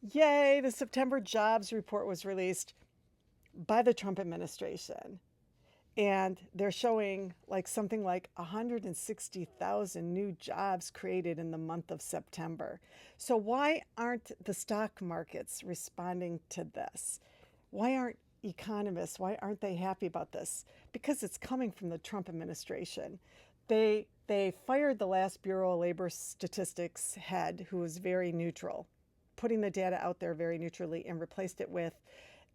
Yay, the September jobs report was released by the Trump administration. And they're showing like something like 160,000 new jobs created in the month of September. So why aren't the stock markets responding to this? Why aren't economists, why aren't they happy about this? Because it's coming from the Trump administration. They fired the last Bureau of Labor Statistics head who was very neutral, putting the data out there very neutrally, and replaced it with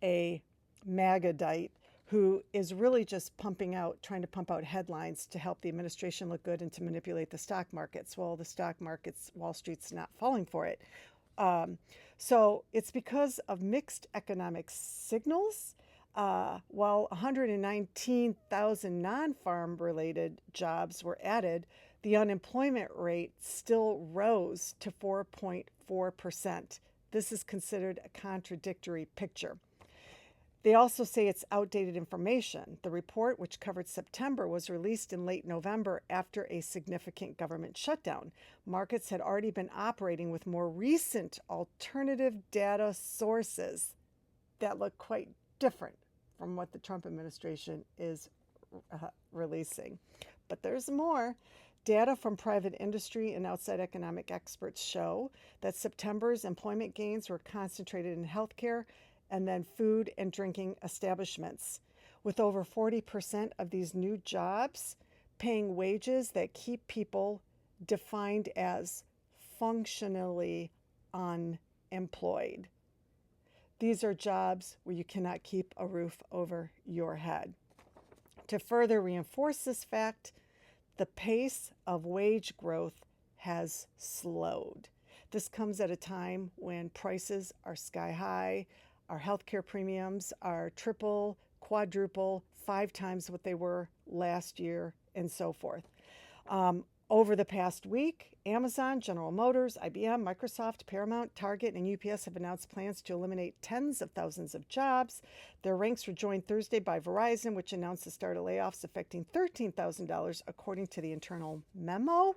a magadite who is really just trying to pump out headlines to help the administration look good and to manipulate the stock markets. Well, the stock markets, Wall Street's not falling for it. So it's because of mixed economic signals. While 119,000 non-farm related jobs were added, the unemployment rate still rose to 4.4%. This is considered a contradictory picture. They also say it's outdated information. The report, which covered September, was released in late November after a significant government shutdown. Markets had already been operating with more recent alternative data sources that look quite different from what the Trump administration is releasing. But there's more. Data from private industry and outside economic experts show that September's employment gains were concentrated in healthcare and then food and drinking establishments, with over 40% of these new jobs paying wages that keep people defined as functionally unemployed. These are jobs where you cannot keep a roof over your head. To further reinforce this fact, the pace of wage growth has slowed. This comes at a time when prices are sky high. Our healthcare premiums are triple, quadruple, 5 times what they were last year, and so forth. Over the past week, Amazon, General Motors, IBM, Microsoft, Paramount, Target, and UPS have announced plans to eliminate tens of thousands of jobs. Their ranks were joined Thursday by Verizon, which announced the start of layoffs affecting $13,000, according to the internal memo.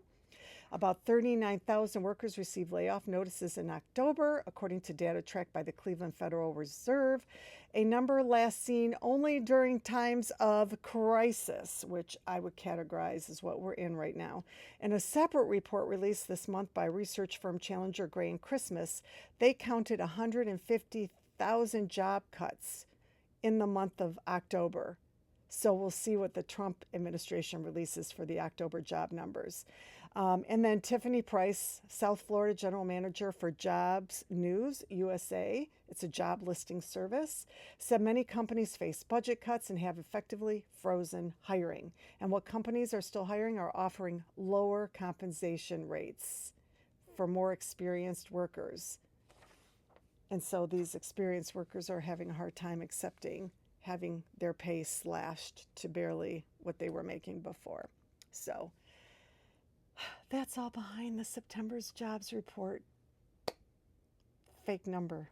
About 39,000 workers received layoff notices in October, according to data tracked by the Cleveland Federal Reserve, a number last seen only during times of crisis, which I would categorize as what we're in right now. In a separate report released this month by research firm Challenger Gray and Christmas, they counted 150,000 job cuts in the month of October. So we'll see what the Trump administration releases for the October job numbers. And then Tiffany Price, South Florida General Manager for Jobs News USA, it's a job listing service, said many companies face budget cuts and have effectively frozen hiring. And what companies are still hiring are offering lower compensation rates for more experienced workers. And so these experienced workers are having a hard time accepting having their pay slashed to barely what they were making before. So that's all behind the September's jobs report. Fake number.